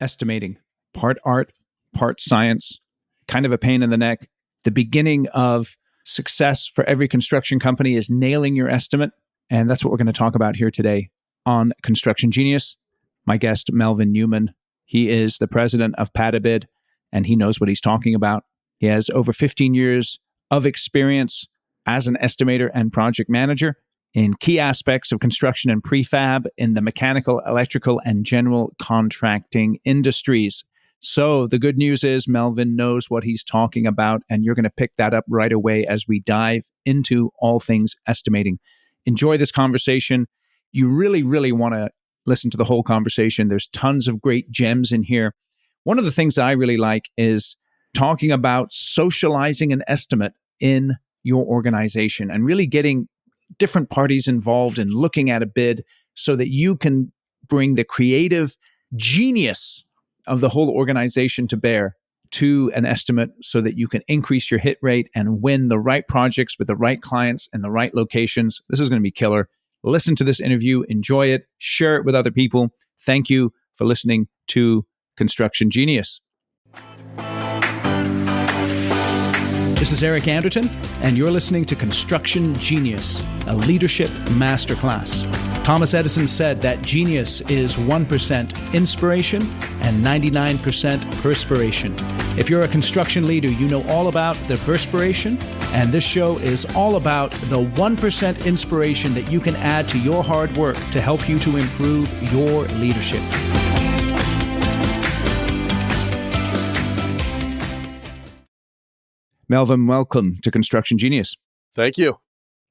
estimating, part art, part science, kind of a pain in the neck. The beginning of success for every construction company is nailing your estimate. And that's what we're going to talk about here today on Construction Genius. My guest, Melvin Newman, he is the president of Patabid, and he knows what he's talking about. He has over 15 years of experience as an estimator and project manager in key aspects of construction and prefab in the mechanical, electrical, and general contracting industries. So the good news is Melvin knows what he's talking about, and you're going to pick that up right away as we dive into all things estimating. Enjoy this conversation. You really, really want to listen to the whole conversation. There's tons of great gems in here. One of the things I really like is talking about socializing an estimate in your organization and really getting different parties involved and looking at a bid so that you can bring the creative genius of the whole organization to bear to an estimate so that you can increase your hit rate and win the right projects with the right clients and the right locations. This is going to be killer. Listen to this interview, enjoy it, share it with other people. Thank you for listening to Construction Genius. This is Eric Anderton, and you're listening to Construction Genius, a leadership masterclass. Thomas Edison said that genius is 1% inspiration and 99% perspiration. If you're a construction leader, you know all about the perspiration, and this show is all about the 1% inspiration that you can add to your hard work to help you to improve your leadership. Melvin, welcome to Construction Genius. Thank you.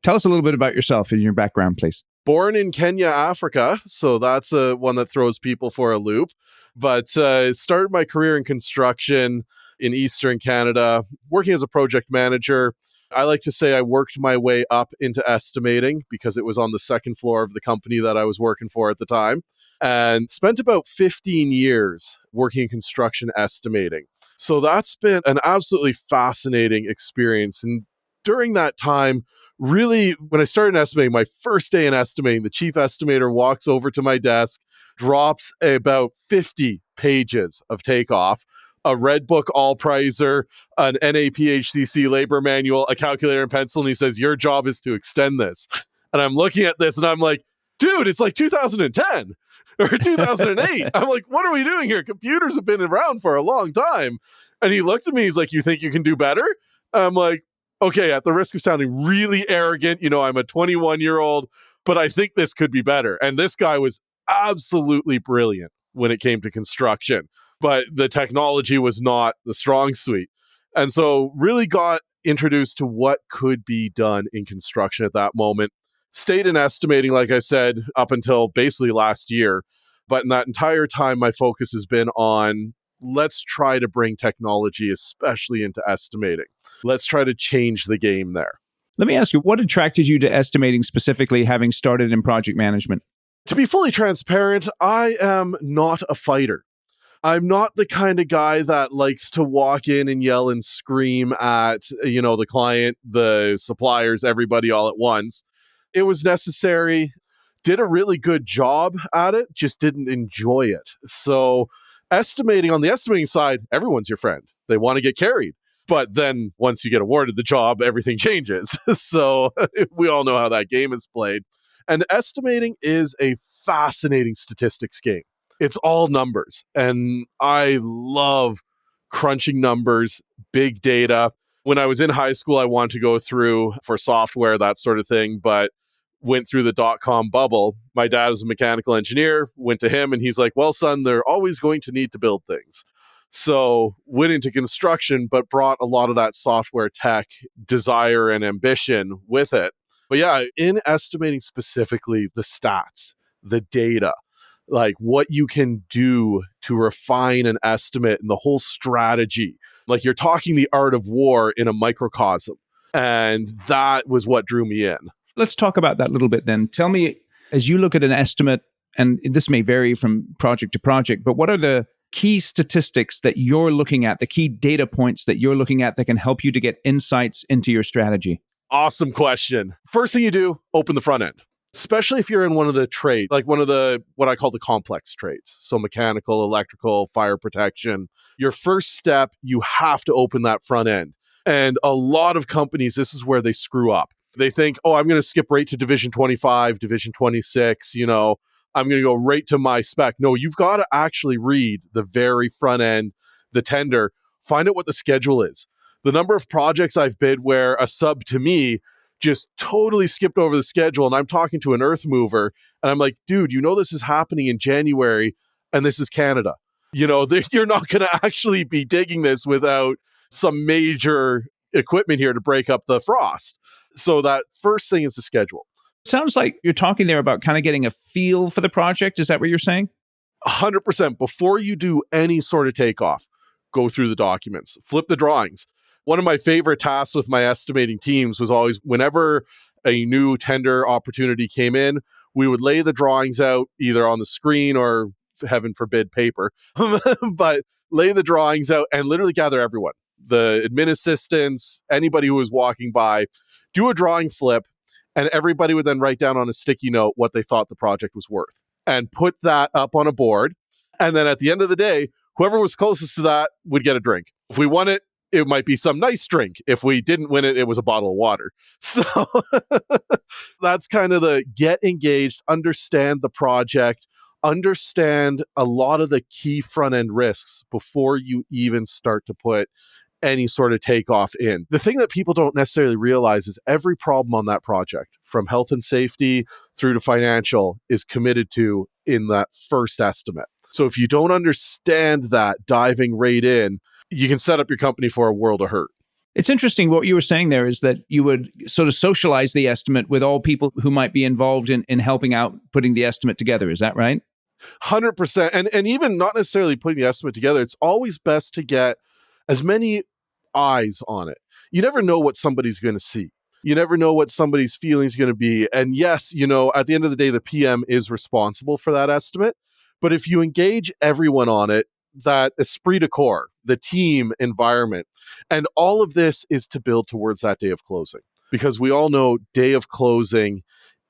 Tell us a little bit about yourself and your background, please. Born in Kenya, Africa, so that's one that throws people for a loop. But started my career in construction in Eastern Canada, working as a project manager. I like to say I worked my way up into estimating because it was on the second floor of the company that I was working for at the time, and spent about 15 years working in construction estimating. So that's been an absolutely fascinating experience. And during that time, really, when I started estimating, my first day in estimating, the chief estimator walks over to my desk, drops about 50 pages of takeoff, a red book all-prizer, an NAPHCC labor manual, a calculator and pencil, and he says, your job is to extend this. And I'm looking at this and I'm like, dude, it's like 2010 or 2008. I'm like, what are we doing here? Computers have been around for a long time. And he looked at me, he's like, you think you can do better? I'm like, okay, at the risk of sounding really arrogant, I'm a 21-year-old, but I think this could be better. And this guy was absolutely brilliant when it came to construction, but the technology was not the strong suite. And so really got introduced to what could be done in construction at that moment. Stayed in estimating, like I said, up until basically last year. But in that entire time, my focus has been on let's try to bring technology, especially into estimating. Let's try to change the game there. Let me ask you, what attracted you to estimating specifically, having started in project management? To be fully transparent, I am not a fighter. I'm not the kind of guy that likes to walk in and yell and scream at, the client, the suppliers, everybody all at once. It was necessary, did a really good job at it, just didn't enjoy it. So estimating, on the estimating side, everyone's your friend. They want to get carried. But then once you get awarded the job, everything changes. So we all know how that game is played. And estimating is a fascinating statistics game. It's all numbers. And I love crunching numbers, big data. When I was in high school, I wanted to go through for software, that sort of thing, but went through the dot-com bubble. My dad is a mechanical engineer, went to him, and he's like, well, son, they're always going to need to build things. So went into construction, but brought a lot of that software tech desire and ambition with it. But yeah, in estimating specifically the stats, the data, like what you can do to refine an estimate and the whole strategy, like you're talking the art of war in a microcosm. And that was what drew me in. Let's talk about that a little bit then. Tell me, as you look at an estimate, and this may vary from project to project, but what are the key statistics that you're looking at, the key data points that you're looking at that can help you to get insights into your strategy? Awesome question. First thing you do, open the front end. especially if you're in one of the trades, like one of the, what I call the complex trades. So mechanical, electrical, fire protection. Your first step, you have to open that front end. And a lot of companies, this is where they screw up. They think, oh, I'm going to skip right to Division 25, Division 26, I'm going to go right to my spec. No, you've got to actually read the very front end, the tender, find out what the schedule is. The number of projects I've bid where a sub to me just totally skipped over the schedule, and I'm talking to an earth mover, and I'm like, dude, this is happening in January, and this is Canada. You're not going to actually be digging this without some major equipment here to break up the frost. So that first thing is the schedule. Sounds like you're talking there about kind of getting a feel for the project. Is that what you're saying? 100%. Before you do any sort of takeoff, go through the documents, flip the drawings. One of my favorite tasks with my estimating teams was always whenever a new tender opportunity came in, we would lay the drawings out either on the screen or, heaven forbid, paper, but lay the drawings out and literally gather everyone, the admin assistants, anybody who was walking by, do a drawing flip, and everybody would then write down on a sticky note what they thought the project was worth and put that up on a board. And then at the end of the day, whoever was closest to that would get a drink. If we won it, it might be some nice drink. If we didn't win it, it was a bottle of water. So that's kind of the get engaged, understand the project, understand a lot of the key front end risks before you even start to put any sort of takeoff in. The thing that people don't necessarily realize is every problem on that project, from health and safety through to financial, is committed to in that first estimate. So if you don't understand that diving right in, you can set up your company for a world of hurt. It's interesting what you were saying there is that you would sort of socialize the estimate with all people who might be involved in helping out putting the estimate together. Is that right? 100%. And even not necessarily putting the estimate together, it's always best to get as many eyes on it. You never know what somebody's going to see. You never know what somebody's feeling is going to be. And yes, at the end of the day, the PM is responsible for that estimate. But if you engage everyone on it, that esprit de corps, the team environment, and all of this is to build towards that day of closing. Because we all know day of closing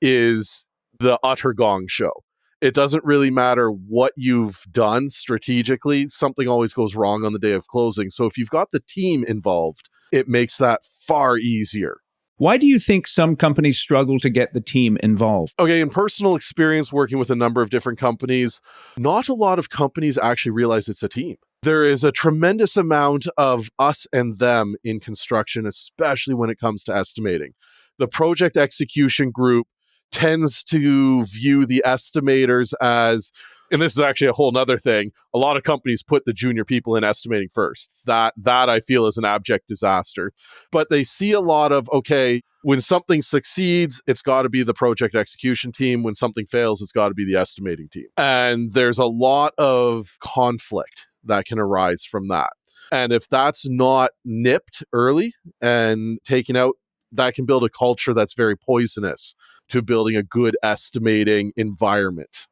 is the utter gong show. It doesn't really matter what you've done strategically. Something always goes wrong on the day of closing. So if you've got the team involved, it makes that far easier. Why do you think some companies struggle to get the team involved? Okay, in personal experience working with a number of different companies, not a lot of companies actually realize it's a team. There is a tremendous amount of us and them in construction, especially when it comes to estimating. The project execution group tends to view the estimators as, and this is actually a whole nother thing, a lot of companies put the junior people in estimating first. That I feel is an abject disaster. But they see a lot of, okay, when something succeeds, it's got to be the project execution team. When something fails, it's got to be the estimating team. And there's a lot of conflict that can arise from that. And if that's not nipped early and taken out, that can build a culture that's very poisonous to building a good estimating environment.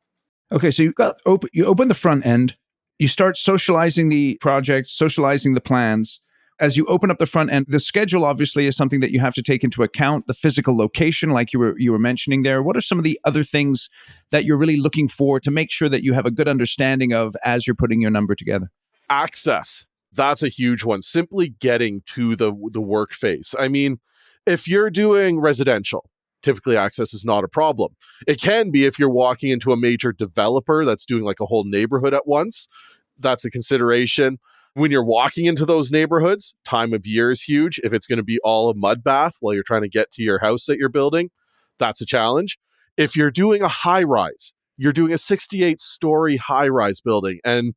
Okay, so you open the front end, you start socializing the project, socializing the plans. As you open up the front end, the schedule obviously is something that you have to take into account, the physical location, like you were mentioning there. What are some of the other things that you're really looking for to make sure that you have a good understanding of as you're putting your number together? Access. That's a huge one. Simply getting to the work phase. I mean, if you're doing residential, typically access is not a problem. It can be if you're walking into a major developer that's doing like a whole neighborhood at once. That's a consideration. When you're walking into those neighborhoods, time of year is huge. If it's going to be all a mud bath while you're trying to get to your house that you're building, that's a challenge. If you're doing a high rise, you're doing a 68-story high rise building. And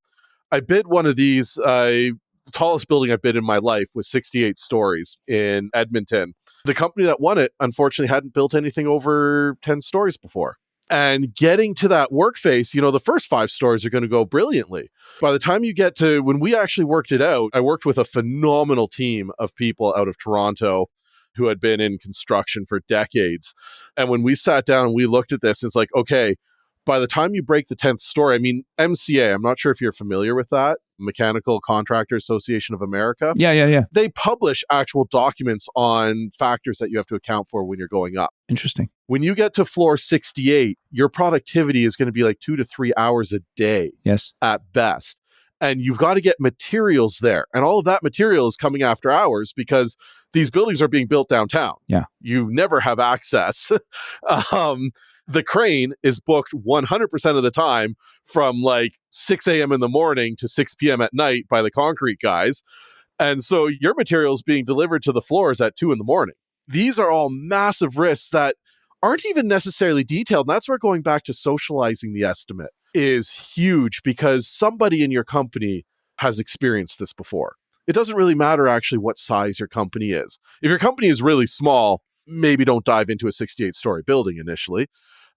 I bid one of these, the tallest building I've bid in my life was 68 stories in Edmonton. The company that won it, unfortunately, hadn't built anything over 10 stories before. And getting to that work phase, the first 5 stories are going to go brilliantly. By the time you get to when we actually worked it out, I worked with a phenomenal team of people out of Toronto who had been in construction for decades. And when we sat down and we looked at this, it's like, okay, By the time you break the 10th story, I mean, MCA, I'm not sure if you're familiar with that, Mechanical Contractor Association of America. Yeah. They publish actual documents on factors that you have to account for when you're going up. Interesting. When you get to floor 68, your productivity is going to be like 2 to 3 hours a day Yes. at best. And you've got to get materials there. And all of that material is coming after hours because these buildings are being built downtown. Yeah. You never have access. The crane is booked 100% of the time from like 6 a.m. in the morning to 6 p.m. at night by the concrete guys. And so your material is being delivered to the floors at 2 in the morning. These are all massive risks that aren't even necessarily detailed. And that's where going back to socializing the estimate is huge, because somebody in your company has experienced this before. It doesn't really matter actually what size your company is. If your company is really small, maybe don't dive into a 68-story building initially.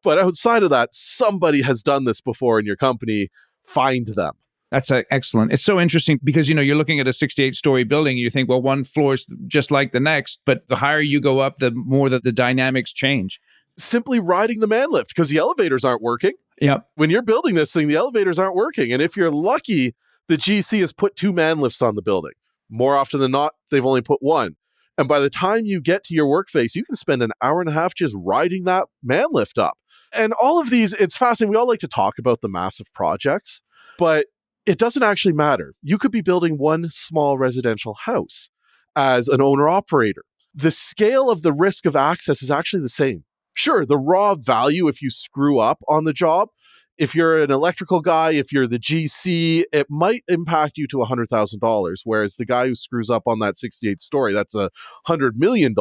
But outside of that, somebody has done this before in your company. Find them. That's excellent. It's so interesting because, you're looking at a 68-story building and you think, well, one floor is just like the next, but the higher you go up, the more that the dynamics change. Simply riding the man lift because the elevators aren't working. Yep. When you're building this thing, the elevators aren't working. And if you're lucky, the GC has put 2 man lifts on the building. More often than not, they've only put 1. And by the time you get to your work face, you can spend an hour and a half just riding that man lift up. And all of these, it's fascinating. We all like to talk about the massive projects, but it doesn't actually matter. You could be building one small residential house as an owner-operator. The scale of the risk of access is actually the same. Sure, the raw value, if you screw up on the job, if you're an electrical guy, if you're the GC, it might impact you to $100,000, whereas the guy who screws up on that 68 story, that's $100 million.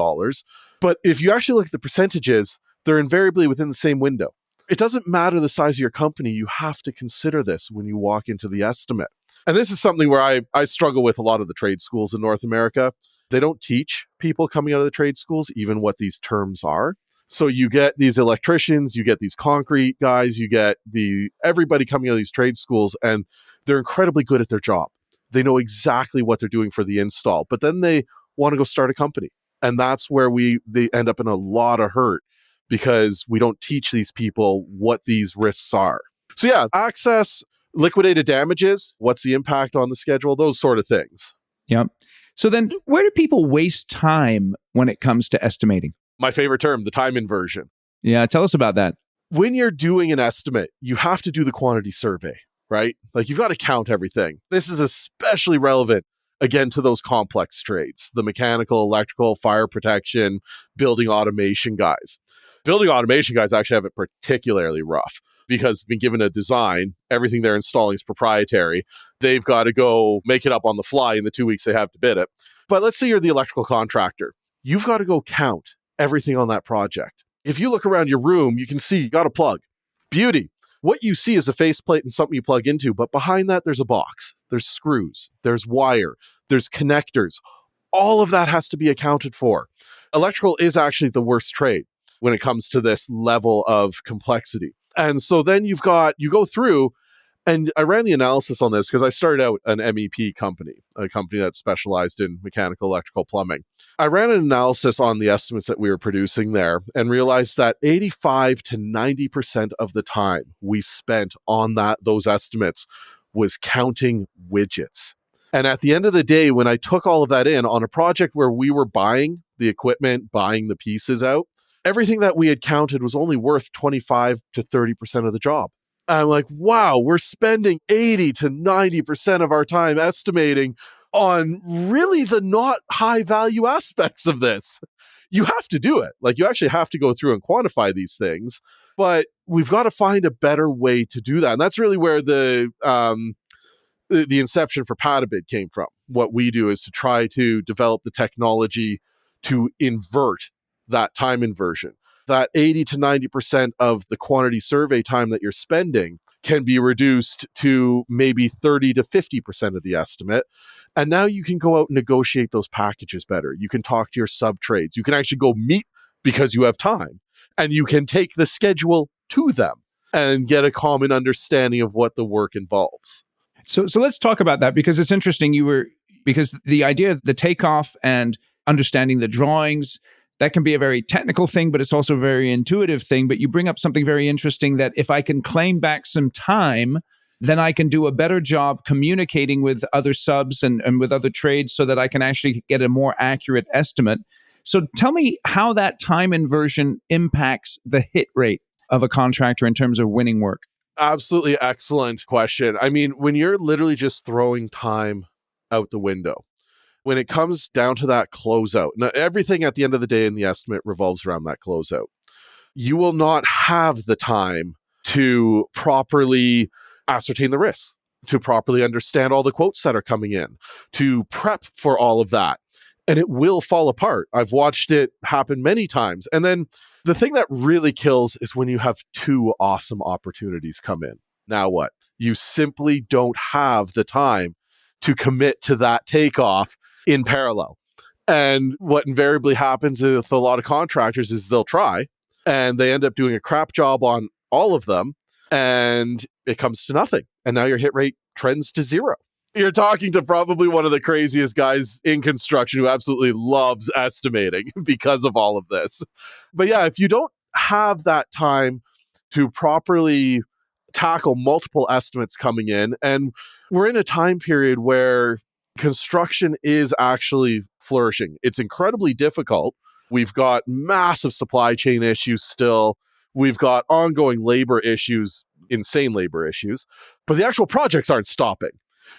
But if you actually look at the percentages, they're invariably within the same window. It doesn't matter the size of your company. You have to consider this when you walk into the estimate. And this is something where I struggle with a lot of the trade schools in North America. They don't teach people coming out of the trade schools even what these terms are. So you get these electricians, you get these concrete guys, you get everybody coming out of these trade schools, and they're incredibly good at their job. They know exactly what they're doing for the install, but then they want to go start a company. And that's where they end up in a lot of hurt because we don't teach these people what these risks are. So yeah, access, liquidated damages, what's the impact on the schedule, those sort of things. Yep. So then where do people waste time when it comes to estimating? My favorite term, the time inversion. Yeah, tell us about that. When you're doing an estimate, you have to do the quantity survey, right? Like you've got to count everything. This is especially relevant, again, to those complex trades, the mechanical, electrical, fire protection, building automation guys. Building automation guys actually have it particularly rough because they've been given a design. Everything they're installing is proprietary. They've got to go make it up on the fly in the 2 weeks they have to bid it. But let's say you're the electrical contractor. You've got to go count everything on that project. If you look around your room, you can see you got a plug. Beauty. What you see is a faceplate and something you plug into, but behind that, there's a box. There's screws. There's wire. There's connectors. All of that has to be accounted for. Electrical is actually the worst trade when it comes to this level of complexity. And so then you go through, and I ran the analysis on this because I started out an MEP company, a company that specialized in mechanical, electrical, plumbing. I ran an analysis on the estimates that we were producing there and realized that 85 to 90% of the time we spent on those estimates was counting widgets. And at the end of the day, when I took all of that in on a project where we were buying the equipment, buying the pieces out, everything that we had counted was only worth 25 to 30% of the job. I'm like, wow, we're spending 80 to 90% of our time estimating on really the not high value aspects of this. You have to do it. Like you actually have to go through and quantify these things, but we've got to find a better way to do that. And that's really where the inception for Patabid came from. What we do is to try to develop the technology to invert that time inversion. That 80 to 90% of the quantity survey time that you're spending can be reduced to maybe 30 to 50% of the estimate. And now you can go out and negotiate those packages better. You can talk to your sub-trades. You can actually go meet because you have time. And you can take the schedule to them and get a common understanding of what the work involves. So let's talk about that because it's interesting. Because the idea of the takeoff and understanding the drawings, that can be a very technical thing, but it's also a very intuitive thing. But you bring up something very interesting that if I can claim back some time, then I can do a better job communicating with other subs and with other trades so that I can actually get a more accurate estimate. So tell me how that time inversion impacts the hit rate of a contractor in terms of winning work. Absolutely excellent question. I mean, when you're literally just throwing time out the window, when it comes down to that closeout, now everything at the end of the day in the estimate revolves around that closeout. You will not have the time to properly ascertain the risks, to properly understand all the quotes that are coming in, to prep for all of that. And it will fall apart. I've watched it happen many times. And then the thing that really kills is when you have two awesome opportunities come in. Now what? You simply don't have the time to commit to that takeoff in parallel. And what invariably happens with a lot of contractors is they'll try and they end up doing a crap job on all of them and it comes to nothing. And now your hit rate trends to zero. You're talking to probably one of the craziest guys in construction who absolutely loves estimating because of all of this. But yeah, if you don't have that time to properly tackle multiple estimates coming in, and we're in a time period where construction is actually flourishing. It's incredibly difficult. We've got massive supply chain issues still. We've got ongoing labor issues, insane labor issues, but the actual projects aren't stopping.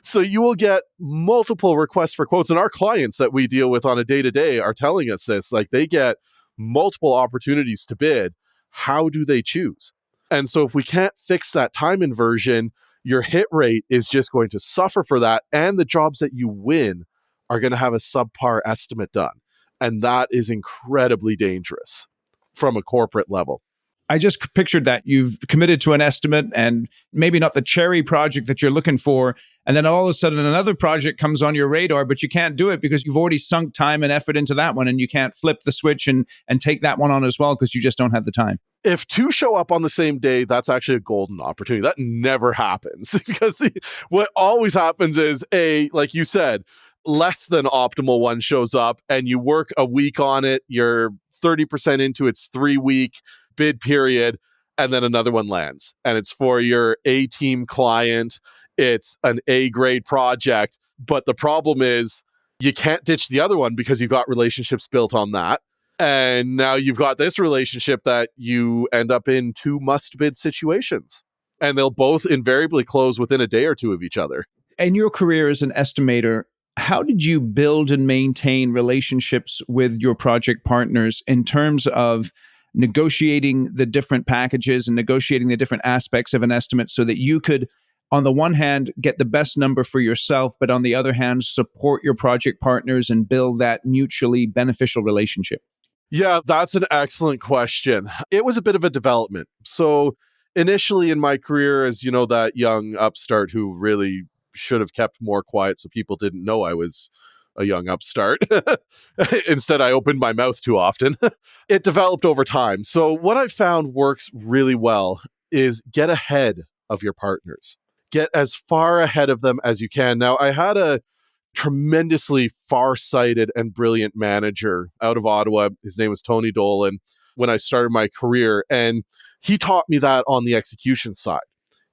So you will get multiple requests for quotes, and our clients that we deal with on a day-to-day are telling us this, like they get multiple opportunities to bid. How do they choose? And so if we can't fix that time inversion, your hit rate is just going to suffer for that. And the jobs that you win are going to have a subpar estimate done. And that is incredibly dangerous from a corporate level. I just pictured that you've committed to an estimate and maybe not the cherry project that you're looking for. And then all of a sudden another project comes on your radar, but you can't do it because you've already sunk time and effort into that one and you can't flip the switch and take that one on as well because you just don't have the time. If two show up on the same day, that's actually a golden opportunity. That never happens because what always happens is like you said, less than optimal one shows up and you work a week on it. You're 30% into its 3-week bid period, and then another one lands. And it's for your A-team client. It's an A-grade project. But the problem is you can't ditch the other one because you've got relationships built on that. And now you've got this relationship that you end up in two must-bid situations. And they'll both invariably close within a day or two of each other. In your career as an estimator, how did you build and maintain relationships with your project partners in terms of negotiating the different packages and negotiating the different aspects of an estimate so that you could, on the one hand, get the best number for yourself, but on the other hand, support your project partners and build that mutually beneficial relationship? Yeah, that's an excellent question. It was a bit of a development. So initially in my career, as you know, that young upstart who really should have kept more quiet so people didn't know I was a young upstart. Instead, I opened my mouth too often. It developed over time. So what I found works really well is get ahead of your partners. Get as far ahead of them as you can. Now, I had a tremendously far-sighted and brilliant manager out of Ottawa. His name was Tony Dolan when I started my career, and he taught me that on the execution side.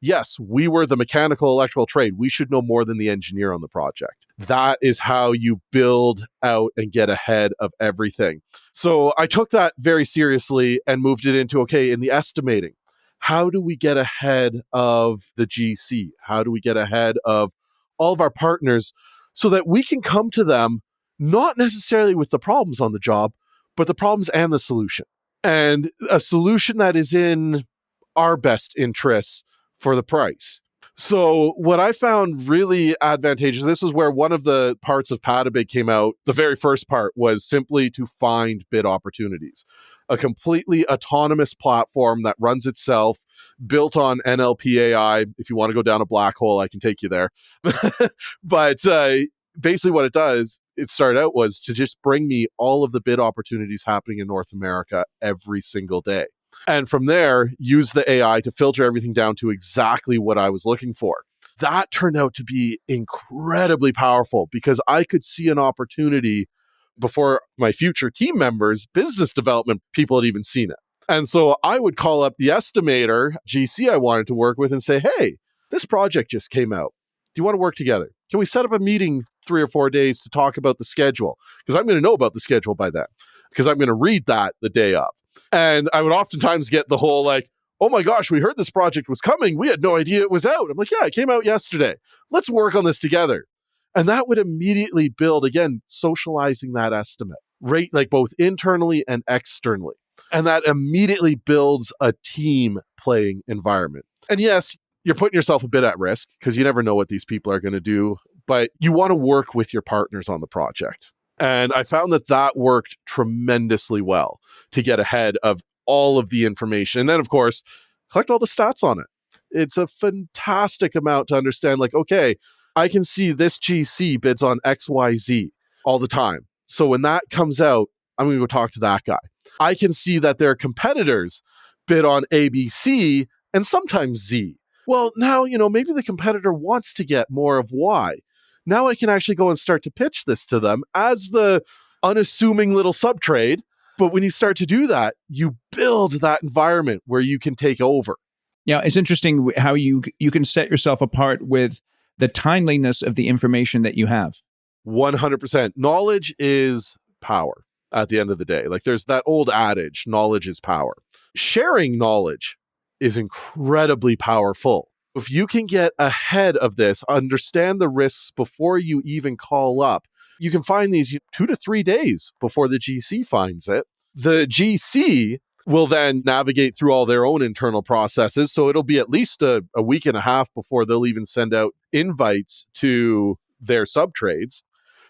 Yes, we were the mechanical electrical trade. We should know more than the engineer on the project. That is how you build out and get ahead of everything. So I took that very seriously and moved it into, okay, in the estimating, how do we get ahead of the GC? How do we get ahead of all of our partners so that we can come to them not necessarily with the problems on the job, but the problems and the solution. And a solution that is in our best interests for the price. So what I found really advantageous, this was where one of the parts of Patabig came out. The very first part was simply to find bid opportunities. A completely autonomous platform that runs itself, built on NLP AI. If you want to go down a black hole, I can take you there. But basically what it does, it started out was to just bring me all of the bid opportunities happening in North America every single day. And from there, use the AI to filter everything down to exactly what I was looking for. That turned out to be incredibly powerful because I could see an opportunity before my future team members, business development people had even seen it. And so I would call up the estimator, GC I wanted to work with, and say, hey, this project just came out. Do you want to work together? Can we set up a meeting 3 or 4 days to talk about the schedule? Because I'm going to know about the schedule by then, because I'm going to read that the day of. And I would oftentimes get the whole like, oh my gosh, we heard this project was coming. We had no idea it was out. I'm like, yeah, it came out yesterday. Let's work on this together. And that would immediately build, again, socializing that estimate, right? Like both internally and externally. And that immediately builds a team playing environment. And yes, you're putting yourself a bit at risk because you never know what these people are going to do, but you want to work with your partners on the project. And I found that that worked tremendously well to get ahead of all of the information. And then, of course, collect all the stats on it. It's a fantastic amount to understand, like, okay, I can see this GC bids on XYZ all the time. So when that comes out, I'm going to go talk to that guy. I can see that their competitors bid on ABC and sometimes Z. Well, now, maybe the competitor wants to get more of Y. Now I can actually go and start to pitch this to them as the unassuming little subtrade. But when you start to do that, you build that environment where you can take over. Yeah, it's interesting how you can set yourself apart with the timeliness of the information that you have. 100%. Knowledge is power at the end of the day. Like there's that old adage, knowledge is power. Sharing knowledge is incredibly powerful. If you can get ahead of this, understand the risks before you even call up, you can find these 2 to 3 days before the GC finds it. The GC will then navigate through all their own internal processes. So it'll be at least a week and a half before they'll even send out invites to their subtrades.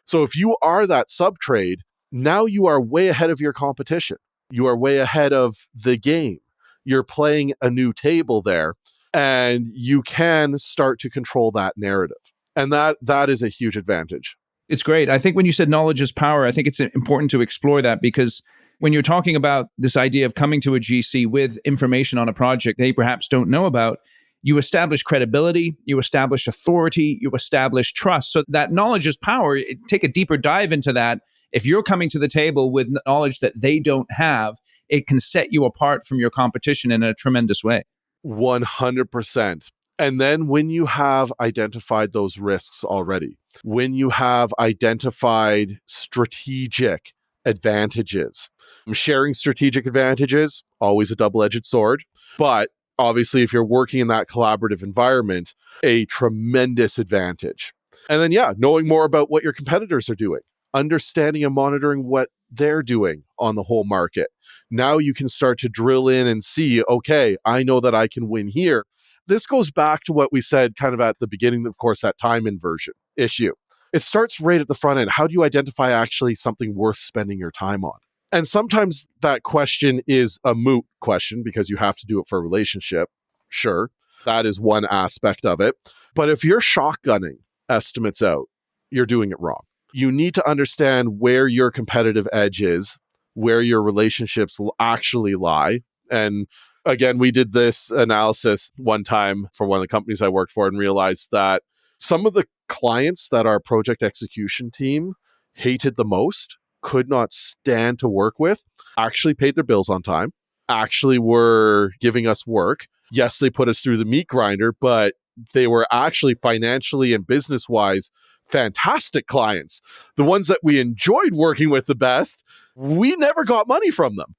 So if you are that subtrade, now you are way ahead of your competition. You are way ahead of the game. You're playing a new table there, and you can start to control that narrative. And that is a huge advantage. It's great. I think when you said knowledge is power, I think it's important to explore that, because when you're talking about this idea of coming to a GC with information on a project they perhaps don't know about, you establish credibility, you establish authority, you establish trust. So that knowledge is power. Take a deeper dive into that. If you're coming to the table with knowledge that they don't have, it can set you apart from your competition in a tremendous way. 100%. And then when you have identified those risks already, when you have identified strategic advantages, sharing strategic advantages, always a double-edged sword, but obviously if you're working in that collaborative environment, a tremendous advantage. And then, knowing more about what your competitors are doing, understanding and monitoring what they're doing on the whole market. Now you can start to drill in and see, okay, I know that I can win here. This goes back to what we said kind of at the beginning, of course, that time inversion issue. It starts right at the front end. How do you identify actually something worth spending your time on? And sometimes that question is a moot question because you have to do it for a relationship. Sure, that is one aspect of it. But if you're shotgunning estimates out, you're doing it wrong. You need to understand where your competitive edge is, where your relationships actually lie. And again, we did this analysis one time for one of the companies I worked for and realized that some of the clients that our project execution team hated the most, could not stand to work with, actually paid their bills on time, actually were giving us work. Yes, they put us through the meat grinder, but they were actually financially and business-wise fantastic clients. The ones that we enjoyed working with the best, we never got money from them.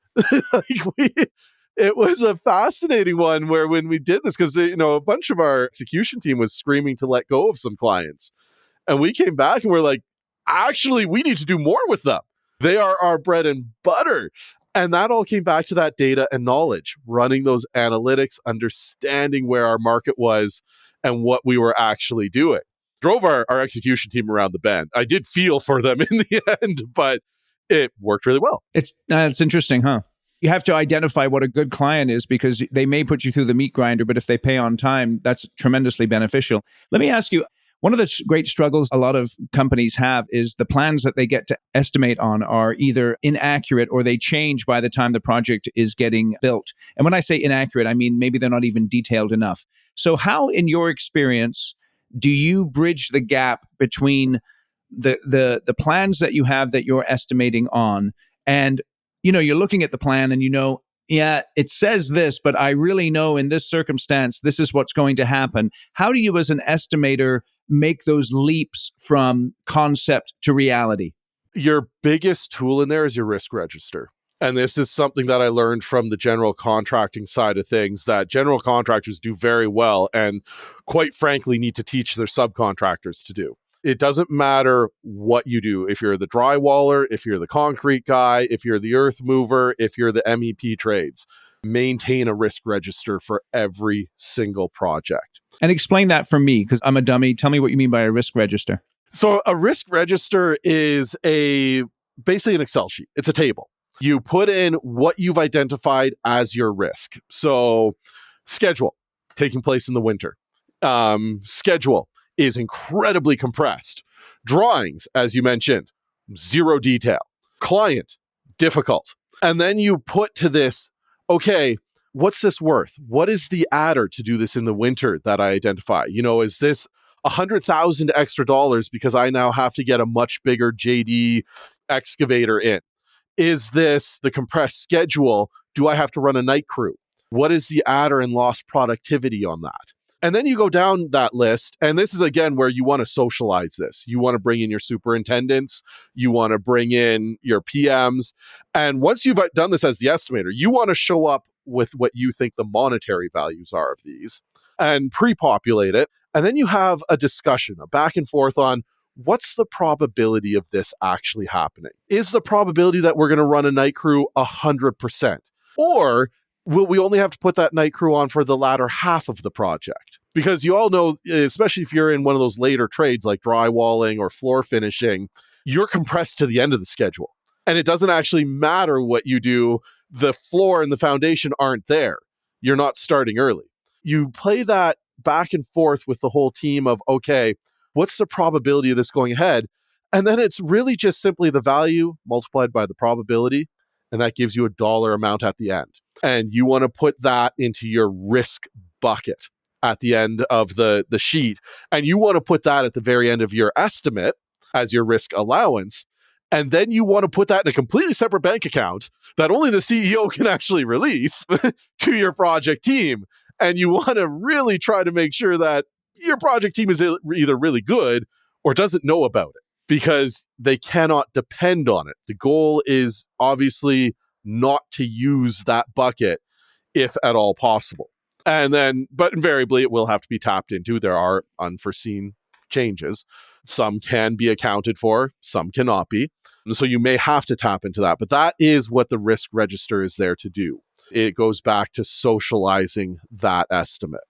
It was a fascinating one where when we did this, because a bunch of our execution team was screaming to let go of some clients. And we came back and we're like, actually, we need to do more with them. They are our bread and butter. And that all came back to that data and knowledge, running those analytics, understanding where our market was and what we were actually doing. Drove our execution team around the bend. I did feel for them in the end, but it worked really well. It's interesting, huh? You have to identify what a good client is because they may put you through the meat grinder, but if they pay on time, that's tremendously beneficial. Let me ask you, one of the great struggles a lot of companies have is the plans that they get to estimate on are either inaccurate or they change by the time the project is getting built. And when I say inaccurate, I mean maybe they're not even detailed enough. So how, in your experience, do you bridge the gap between the plans that you have that you're estimating on, and you're looking at the plan and yeah, it says this, but I really know in this circumstance, this is what's going to happen. How do you as an estimator make those leaps from concept to reality? Your biggest tool in there is your risk register. And this is something that I learned from the general contracting side of things, that general contractors do very well and quite frankly need to teach their subcontractors to do. It doesn't matter what you do. If you're the drywaller, if you're the concrete guy, if you're the earth mover, if you're the MEP trades, maintain a risk register for every single project. And explain that for me, because I'm a dummy. Tell me what you mean by a risk register. So a risk register is basically an Excel sheet. It's a table. You put in what you've identified as your risk. So schedule, taking place in the winter. Schedule is incredibly compressed. Drawings, as you mentioned, zero detail. Client, difficult. And then you put to this, okay, what's this worth? What is the adder to do this in the winter that I identify? Is this $100,000 extra dollars because I now have to get a much bigger JD excavator in? Is this the compressed schedule? Do I have to run a night crew? What is the adder and lost productivity on that? And then you go down that list, and this is again where you want to socialize this. You want to bring in your superintendents, you want to bring in your PMs, and once you've done this as the estimator, you want to show up with what you think the monetary values are of these and pre-populate it, and then you have a discussion, a back and forth on what's the probability of this actually happening? Is the probability that we're going to run a night crew 100%? Or will we only have to put that night crew on for the latter half of the project? Because you all know, especially if you're in one of those later trades like drywalling or floor finishing, you're compressed to the end of the schedule. And it doesn't actually matter what you do. The floor and the foundation aren't there. You're not starting early. You play that back and forth with the whole team of, okay, what's the probability of this going ahead? And then it's really just simply the value multiplied by the probability. And that gives you a dollar amount at the end. And you want to put that into your risk bucket at the end of the sheet. And you want to put that at the very end of your estimate as your risk allowance. And then you want to put that in a completely separate bank account that only the CEO can actually release to your project team. And you want to really try to make sure that your project team is either really good or doesn't know about it, because they cannot depend on it. The goal is obviously not to use that bucket if at all possible. But invariably it will have to be tapped into. There are unforeseen changes. Some can be accounted for, some cannot be. And so you may have to tap into that. But that is what the risk register is there to do. It goes back to socializing that estimate.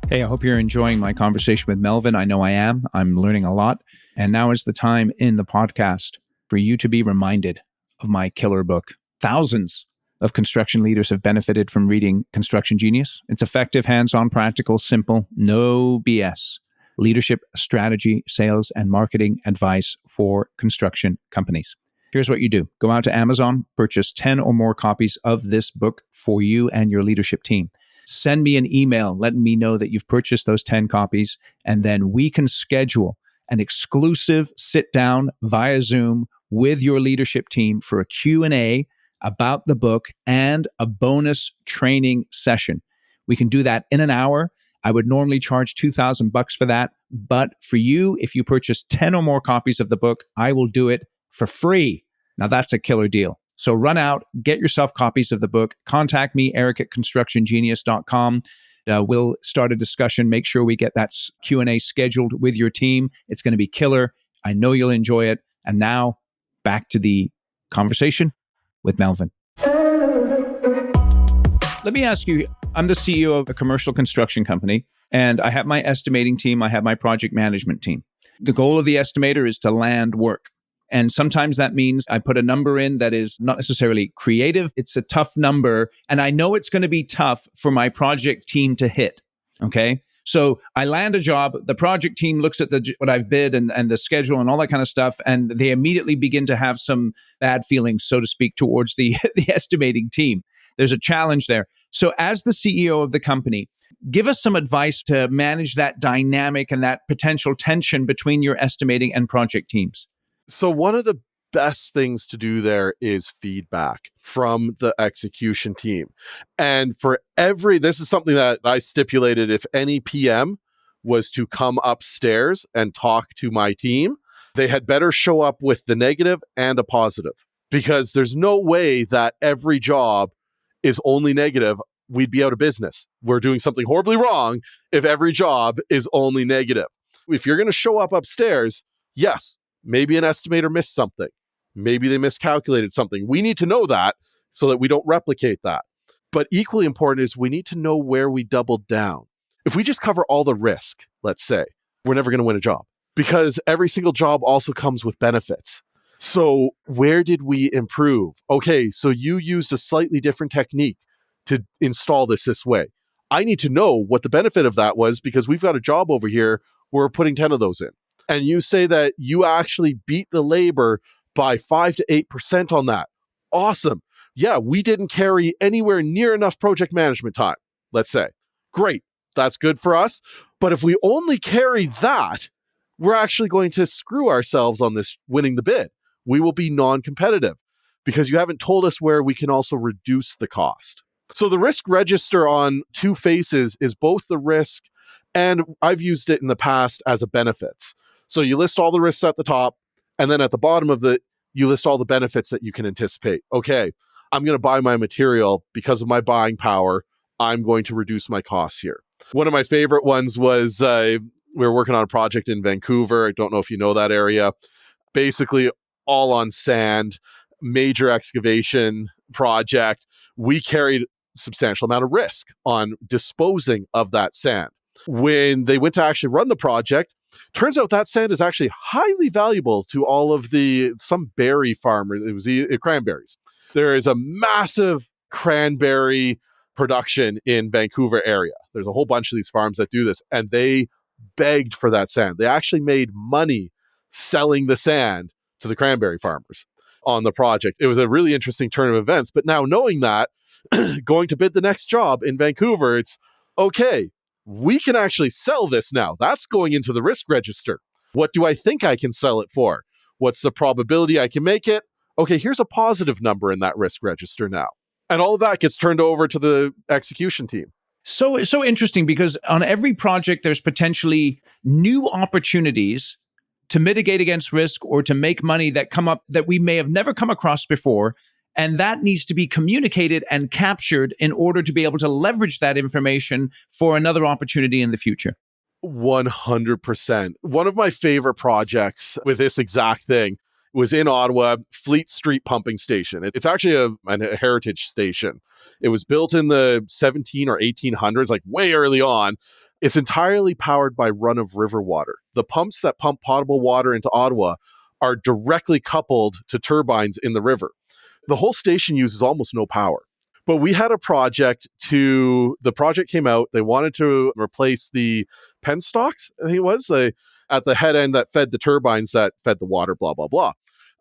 Hey, I hope you're enjoying my conversation with Melvin. I know I am. I'm learning a lot. And now is the time in the podcast for you to be reminded of my killer book. Thousands of construction leaders have benefited from reading Construction Genius. It's effective, hands-on, practical, simple, no BS. Leadership, strategy, sales, and marketing advice for construction companies. Here's what you do. Go out to Amazon, purchase 10 or more copies of this book for you and your leadership team. Send me an email letting me know that you've purchased those 10 copies, and then we can schedule an exclusive sit-down via Zoom with your leadership team for a Q&A about the book and a bonus training session. We can do that in an hour. I would normally charge $2,000 for that, but for you, if you purchase 10 or more copies of the book, I will do it for free. Now that's a killer deal. So run out, get yourself copies of the book. Contact me, eric@constructiongenius.com. We'll start a discussion. Make sure we get that Q&A scheduled with your team. It's going to be killer. I know you'll enjoy it. And now back to the conversation with Melvin. Let me ask you, I'm the CEO of a commercial construction company, and I have my estimating team. I have my project management team. The goal of the estimator is to land work. And sometimes that means I put a number in that is not necessarily creative. It's a tough number. And I know it's going to be tough for my project team to hit. Okay. So I land a job. The project team looks at what I've bid and the schedule and all that kind of stuff. And they immediately begin to have some bad feelings, so to speak, towards the estimating team. There's a challenge there. So as the CEO of the company, Give us some advice to manage that dynamic and that potential tension between your estimating and project teams. So one of the best things to do there is feedback from the execution team. And this is something that I stipulated, if any PM was to come upstairs and talk to my team, they had better show up with the negative and a positive, because there's no way that every job is only negative. We'd be out of business. We're doing something horribly wrong if every job is only negative. If you're going to show up upstairs, yes, maybe an estimator missed something. Maybe they miscalculated something. We need to know that so that we don't replicate that. But equally important is we need to know where we doubled down. If we just cover all the risk, let's say, we're never going to win a job, because every single job also comes with benefits. So where did we improve? Okay, so you used a slightly different technique to install this way. I need to know what the benefit of that was, because we've got a job over here where we're putting 10 of those in. And you say that you actually beat the labor by 5 to 8% on that. Awesome. Yeah, we didn't carry anywhere near enough project management time, let's say. Great. That's good for us. But if we only carry that, we're actually going to screw ourselves on this winning the bid. We will be non-competitive because you haven't told us where we can also reduce the cost. So the risk register on two faces is both the risk, and I've used it in the past as a benefits. So you list all the risks at the top, and then at the bottom of you list all the benefits that you can anticipate. Okay, I'm going to buy my material because of my buying power. I'm going to reduce my costs here. One of my favorite ones was we were working on a project in Vancouver. I don't know if you know that area. Basically, all on sand, major excavation project. We carried a substantial amount of risk on disposing of that sand. When they went to actually run the project, turns out that sand is actually highly valuable to all of some berry farmers. It was cranberries. There is a massive cranberry production in Vancouver area. There's a whole bunch of these farms that do this, and they begged for that sand. They actually made money selling the sand to the cranberry farmers on the project. It was a really interesting turn of events. But now knowing that, going to bid the next job in Vancouver, it's okay, we can actually sell this now. That's going into the risk register. What do I think I can sell it for? What's the probability I can make it? Okay, here's a positive number in that risk register now. And all of that gets turned over to the execution team. So interesting, because on every project, there's potentially new opportunities to mitigate against risk or to make money that come up that we may have never come across before. And that needs to be communicated and captured in order to be able to leverage that information for another opportunity in the future. 100%. One of my favorite projects with this exact thing was in Ottawa, Fleet Street Pumping Station. It's actually a heritage station. It was built in the 17 or 1800s, like way early on. It's entirely powered by run-of-river water. The pumps that pump potable water into Ottawa are directly coupled to turbines in the river. The whole station uses almost no power. But we had a project the project came out, they wanted to replace the penstocks, I think it was, at the head end that fed the turbines that fed the water, blah, blah, blah.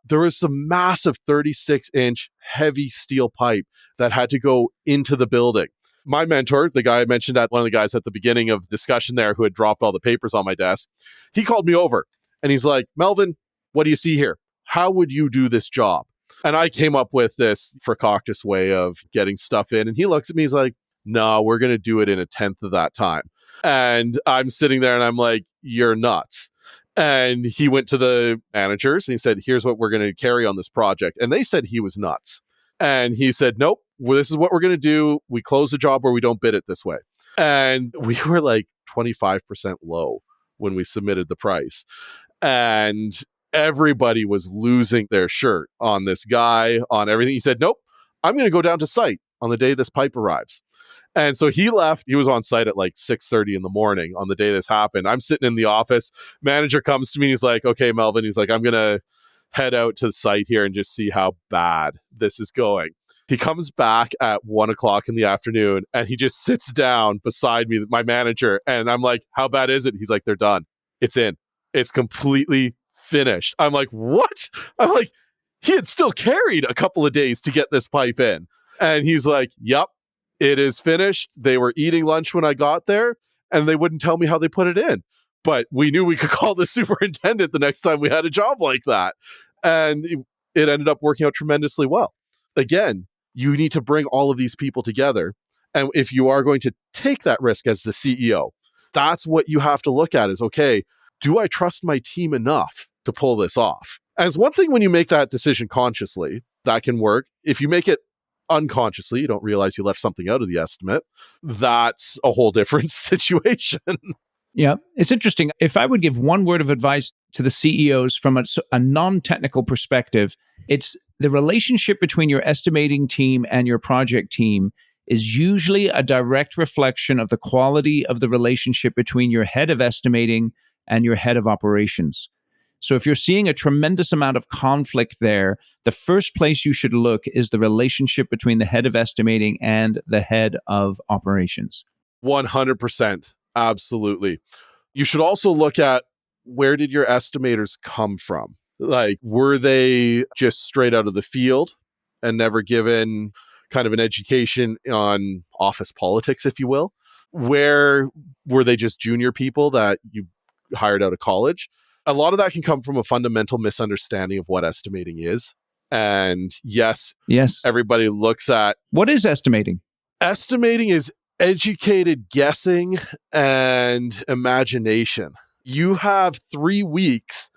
There was some massive 36-inch heavy steel pipe that had to go into the building. My mentor, the guy I mentioned, one of the guys at the beginning of the discussion there who had dropped all the papers on my desk, he called me over and he's like, Melvin, what do you see here? How would you do this job? And I came up with this fractious way of getting stuff in. And he looks at me, he's like, no, we're going to do it in a tenth of that time. And I'm sitting there and I'm like, you're nuts. And he went to the managers and he said, here's what we're going to carry on this project. And they said he was nuts. And he said, nope, well, this is what we're going to do. We close the job where we don't bid it this way. And we were like 25% low when we submitted the price. And everybody was losing their shirt on this guy, on everything. He said, nope, I'm going to go down to site on the day this pipe arrives. And so he left. He was on site at like 6:30 in the morning on the day this happened. I'm sitting in the office. Manager comes to me. He's like, okay, Melvin. He's like, I'm going to head out to the site here and just see how bad this is going. He comes back at 1:00 in the afternoon and he just sits down beside me, my manager. And I'm like, how bad is it? He's like, they're done. It's in. It's completely finished. I'm like, what? I'm like, he had still carried a couple of days to get this pipe in. And he's like, yep, It is finished. They were eating lunch when I got there, and they wouldn't tell me how they put it in. But we knew we could call the superintendent the next time we had a job like that. And it ended up working out tremendously well. Again, you need to bring all of these people together. And if you are going to take that risk as the CEO, that's what you have to look at is, okay, do I trust my team enough to pull this off? And it's one thing when you make that decision consciously, that can work. If you make it unconsciously, you don't realize you left something out of the estimate, that's a whole different situation. Yeah, it's interesting. If I would give one word of advice to the CEOs from a non-technical perspective, it's the relationship between your estimating team and your project team is usually a direct reflection of the quality of the relationship between your head of estimating and your head of operations. So if you're seeing a tremendous amount of conflict there, the first place you should look is the relationship between the head of estimating and the head of operations. 100%. Absolutely. You should also look at, where did your estimators come from? Like, were they just straight out of the field and never given kind of an education on office politics, if you will? Where were they just junior people that you hired out of college? A lot of that can come from a fundamental misunderstanding of what estimating is. And yes, everybody looks at... What is estimating? Estimating is educated guessing and imagination. You have 3 weeks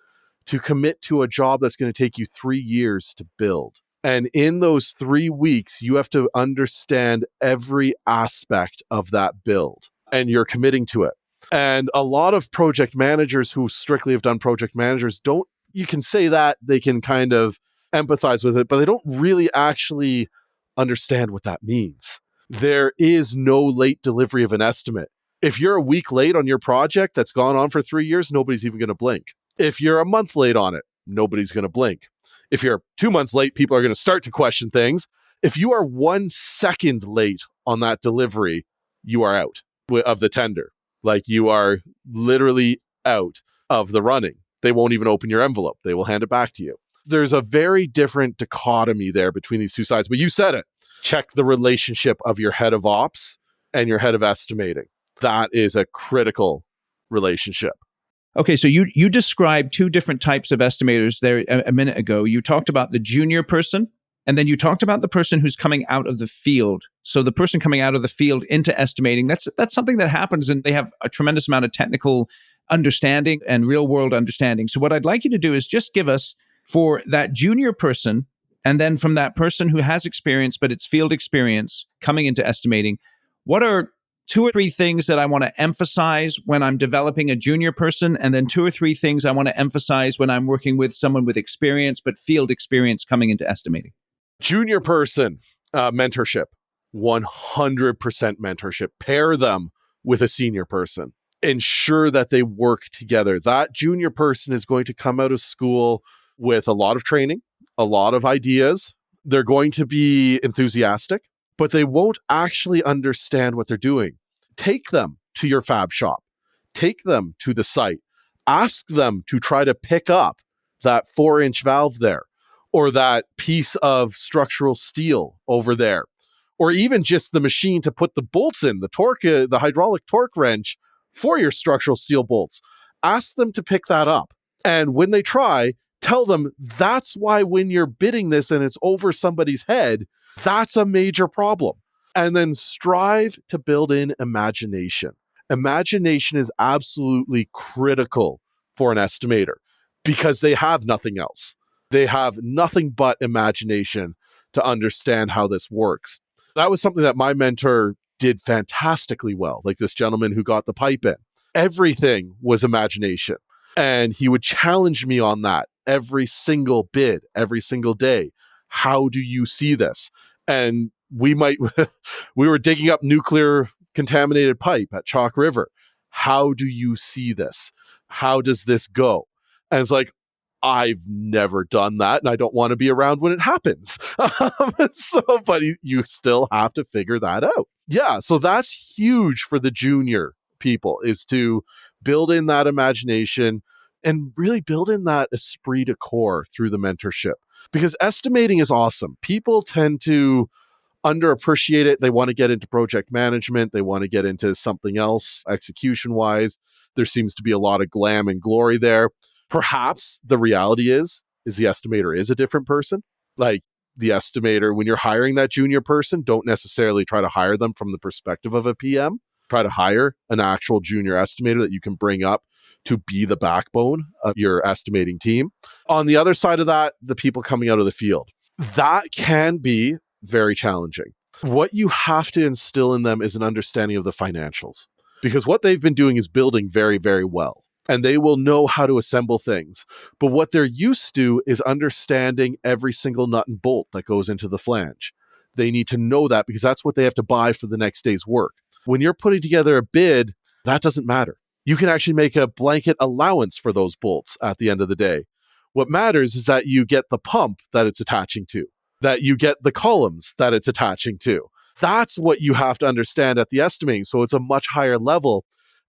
to commit to a job that's going to take you 3 years to build. And in those 3 weeks, you have to understand every aspect of that build, and you're committing to it. And a lot of project managers who strictly have done project managers don't, you can say that, they can kind of empathize with it, but they don't really actually understand what that means. There is no late delivery of an estimate. If you're a week late on your project that's gone on for 3 years, nobody's even going to blink. If you're a month late on it, nobody's going to blink. If you're 2 months late, people are going to start to question things. If you are 1 second late on that delivery, you are out of the tender. Like, you are literally out of the running. They won't even open your envelope. They will hand it back to you. There's a very different dichotomy there between these two sides. But you said it. Check the relationship of your head of ops and your head of estimating. That is a critical relationship. Okay, so you described two different types of estimators there a minute ago. You talked about the junior person, and then you talked about the person who's coming out of the field. So the person coming out of the field into estimating, that's something that happens, and they have a tremendous amount of technical understanding and real-world understanding. So what I'd like you to do is just give us, for that junior person, and then from that person who has experience, but it's field experience coming into estimating, what are 2 or 3 things that I want to emphasize when I'm developing a junior person, and then 2 or 3 things I want to emphasize when I'm working with someone with experience, but field experience coming into estimating? Junior person, mentorship, 100% mentorship. Pair them with a senior person. Ensure that they work together. That junior person is going to come out of school with a lot of training, a lot of ideas. They're going to be enthusiastic, but they won't actually understand what they're doing. Take them to your fab shop. Take them to the site. Ask them to try to pick up that 4-inch valve there, or that piece of structural steel over there, or even just the machine to put the bolts in, the torque, the hydraulic torque wrench for your structural steel bolts. Ask them to pick that up. And when they try, tell them that's why when you're bidding this and it's over somebody's head, that's a major problem. And then strive to build in imagination. Imagination is absolutely critical for an estimator because they have nothing else. They have nothing but imagination to understand how this works. That was something that my mentor did fantastically well, like this gentleman who got the pipe in. Everything was imagination. And he would challenge me on that every single bid, every single day. How do you see this? And we were digging up nuclear contaminated pipe at Chalk River. How do you see this? How does this go? And it's like, I've never done that, and I don't want to be around when it happens. But you still have to figure that out. Yeah, so that's huge for the junior people, is to build in that imagination and really build in that esprit de corps through the mentorship. Because estimating is awesome. People tend to underappreciate it. They want to get into project management. They want to get into something else execution wise. There seems to be a lot of glam and glory there. Perhaps the reality is the estimator is a different person. Like the estimator, when you're hiring that junior person, don't necessarily try to hire them from the perspective of a PM. Try to hire an actual junior estimator that you can bring up to be the backbone of your estimating team. On the other side of that, the people coming out of the field. That can be very challenging. What you have to instill in them is an understanding of the financials, because what they've been doing is building very, very well, and they will know how to assemble things. But what they're used to is understanding every single nut and bolt that goes into the flange. They need to know that because that's what they have to buy for the next day's work. When you're putting together a bid, that doesn't matter. You can actually make a blanket allowance for those bolts at the end of the day. What matters is that you get the pump that it's attaching to, that you get the columns that it's attaching to. That's what you have to understand at the estimating. So it's a much higher level.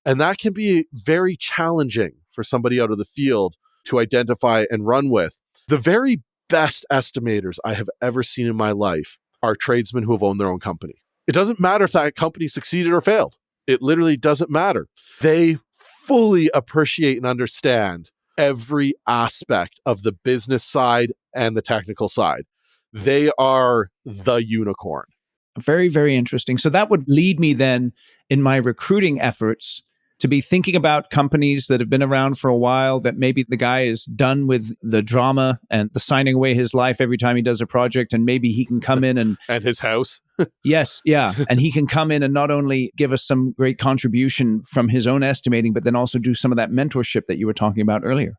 And that can be very challenging for somebody out of the field to identify and run with. The very best estimators I have ever seen in my life are tradesmen who have owned their own company. It doesn't matter if that company succeeded or failed. It literally doesn't matter. They fully appreciate and understand every aspect of the business side and the technical side. They are the unicorn. Very, very interesting. So that would lead me then in my recruiting efforts to be thinking about companies that have been around for a while, that maybe the guy is done with the drama and the signing away his life every time he does a project, and maybe he can come in and and his house. Yes, yeah. And he can come in and not only give us some great contribution from his own estimating, but then also do some of that mentorship that you were talking about earlier.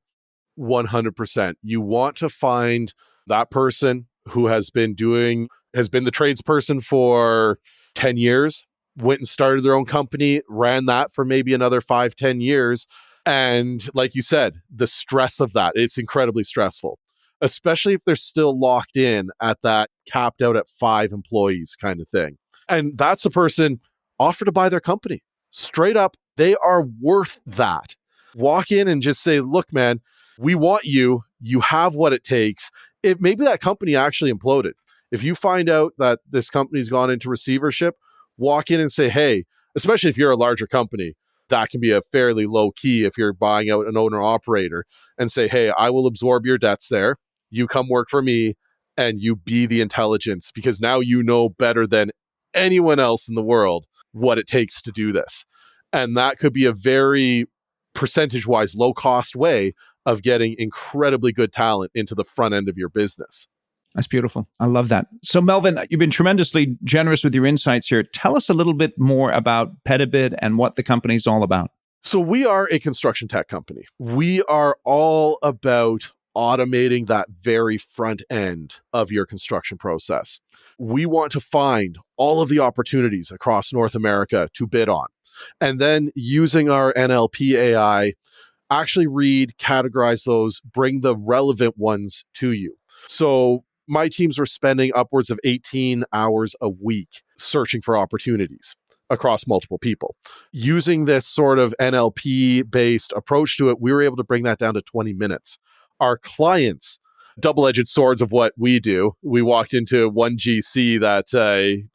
100%. You want to find that person who has been the tradesperson for 10 years, went and started their own company, ran that for maybe another 5-10 years. And like you said, the stress of that, it's incredibly stressful, especially if they're still locked in at that capped out at 5 employees kind of thing. And that's a person offer to buy their company. Straight up, they are worth that. Walk in and just say, look, man, we want you. You have what it takes. If maybe that company actually imploded. If you find out that this company's gone into receivership, walk in and say, hey, especially if you're a larger company, that can be a fairly low key if you're buying out an owner operator, and say, hey, I will absorb your debts there. You come work for me and you be the intelligence, because now you know better than anyone else in the world what it takes to do this. And that could be a very percentage-wise low-cost way of getting incredibly good talent into the front end of your business. That's beautiful. I love that. So Melvin, you've been tremendously generous with your insights here. Tell us a little bit more about Pedibid and what the company's all about. So we are a construction tech company. We are all about automating that very front end of your construction process. We want to find all of the opportunities across North America to bid on. And then using our NLP AI, actually read, categorize those, bring the relevant ones to you. So my teams were spending upwards of 18 hours a week searching for opportunities across multiple people. Using this sort of NLP-based approach to it, we were able to bring that down to 20 minutes. Our clients, double-edged swords of what we do, we walked into one GC that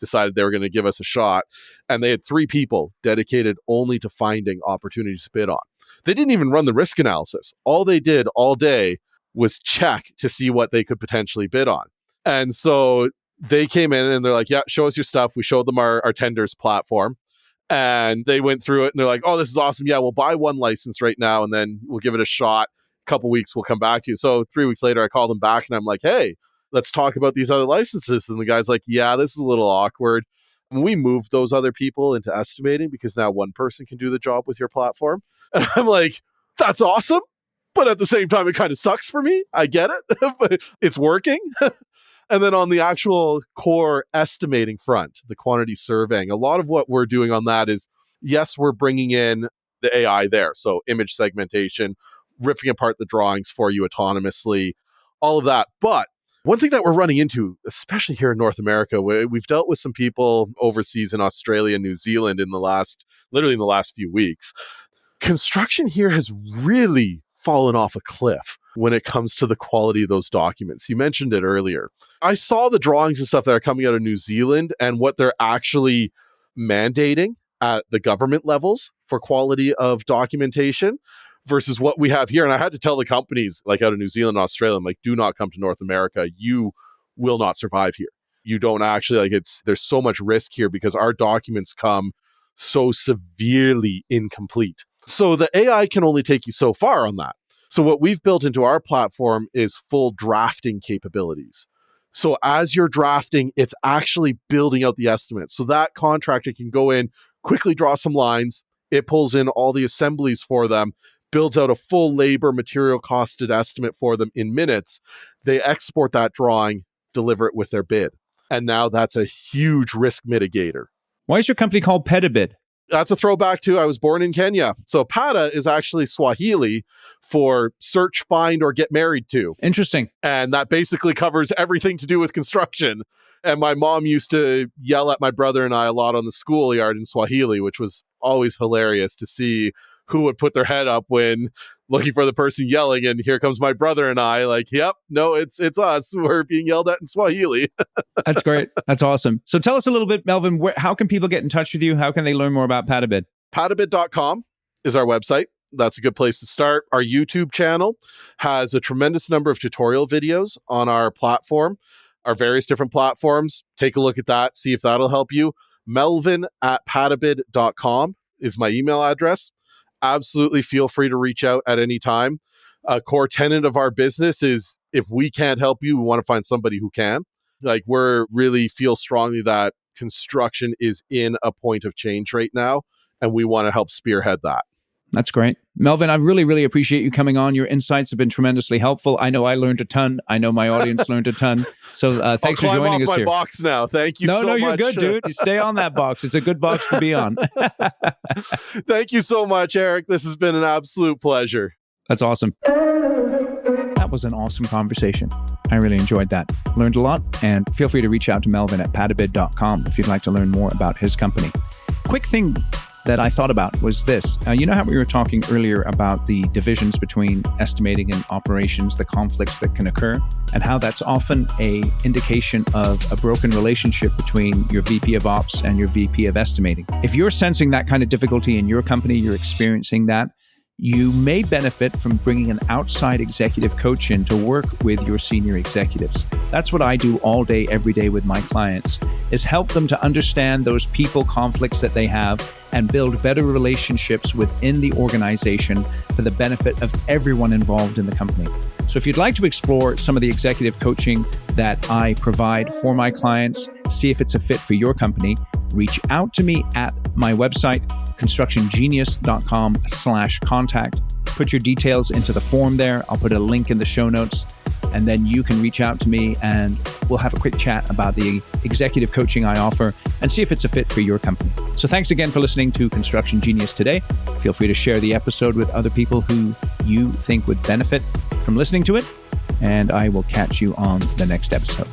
decided they were going to give us a shot, and they had 3 people dedicated only to finding opportunities to bid on. They didn't even run the risk analysis. All they did all day was check to see what they could potentially bid on. And so they came in and they're like, yeah, show us your stuff. We showed them our tenders platform, and they went through it and they're like, oh, this is awesome. Yeah, we'll buy 1 license right now and then we'll give it a shot. A couple weeks, we'll come back to you. So 3 weeks later, I called them back and I'm like, hey, let's talk about these other licenses. And the guy's like, yeah, this is a little awkward. And we moved those other people into estimating because now one person can do the job with your platform. And I'm like, that's awesome. But at the same time, it kind of sucks for me. I get it, but it's working. And then on the actual core estimating front, the quantity surveying, a lot of what we're doing on that is, yes, we're bringing in the AI there. So image segmentation, ripping apart the drawings for you autonomously, all of that. But one thing that we're running into, especially here in North America, we've dealt with some people overseas in Australia and New Zealand literally in the last few weeks. Construction here has really fallen off a cliff when it comes to the quality of those documents. You mentioned it earlier. I saw the drawings and stuff that are coming out of New Zealand and what they're actually mandating at the government levels for quality of documentation versus what we have here. And I had to tell the companies like out of New Zealand and Australia, I'm like, do not come to North America. You will not survive here. You don't actually there's so much risk here because our documents come so severely incomplete. So the AI can only take you so far on that. So what we've built into our platform is full drafting capabilities. So as you're drafting, it's actually building out the estimate. So that contractor can go in, quickly draw some lines. It pulls in all the assemblies for them, builds out a full labor material costed estimate for them in minutes. They export that drawing, deliver it with their bid. And now that's a huge risk mitigator. Why is your company called Petabid? That's a throwback to I was born in Kenya. So Pata is actually Swahili for search, find, or get married to. Interesting. And that basically covers everything to do with construction. And my mom used to yell at my brother and I a lot on the schoolyard in Swahili, which was always hilarious to see who would put their head up when looking for the person yelling. And here comes my brother and I like, yep, no, it's us. We're being yelled at in Swahili. That's great. That's awesome. So tell us a little bit, Melvin, how can people get in touch with you? How can they learn more about Patabid? Patabid.com is our website. That's a good place to start. Our YouTube channel has a tremendous number of tutorial videos on our platform, our various different platforms. Take a look at that, see if that'll help you. Melvin@patabid.com is my email address. Absolutely feel free to reach out at any time. A core tenet of our business is if we can't help you, we want to find somebody who can. Like we're really feel strongly that construction is in a point of change right now, and we want to help spearhead that. That's great. Melvin, I really, really appreciate you coming on. Your insights have been tremendously helpful. I know I learned a ton. I know my audience learned a ton. So thanks for joining us here. I'll climb off my box now. Thank you so much. No, you're good, dude. You stay on that box. It's a good box to be on. Thank you so much, Eric. This has been an absolute pleasure. That's awesome. That was an awesome conversation. I really enjoyed that. Learned a lot. And feel free to reach out to Melvin at patabid.com if you'd like to learn more about his company. Quick thing that I thought about was this. You know how we were talking earlier about the divisions between estimating and operations, the conflicts that can occur, and how that's often an indication of a broken relationship between your VP of Ops and your VP of Estimating. If you're sensing that kind of difficulty in your company, you're experiencing that, you may benefit from bringing an outside executive coach in to work with your senior executives. That's what I do all day, every day with my clients, is help them to understand those people conflicts that they have and build better relationships within the organization for the benefit of everyone involved in the company. So if you'd like to explore some of the executive coaching that I provide for my clients, see if it's a fit for your company, reach out to me at my website, constructiongenius.com/contact. Put your details into the form there. I'll put a link in the show notes, and then you can reach out to me and we'll have a quick chat about the executive coaching I offer and see if it's a fit for your company. So thanks again for listening to Construction Genius today. Feel free to share the episode with other people who you think would benefit from listening to it, and I will catch you on the next episode.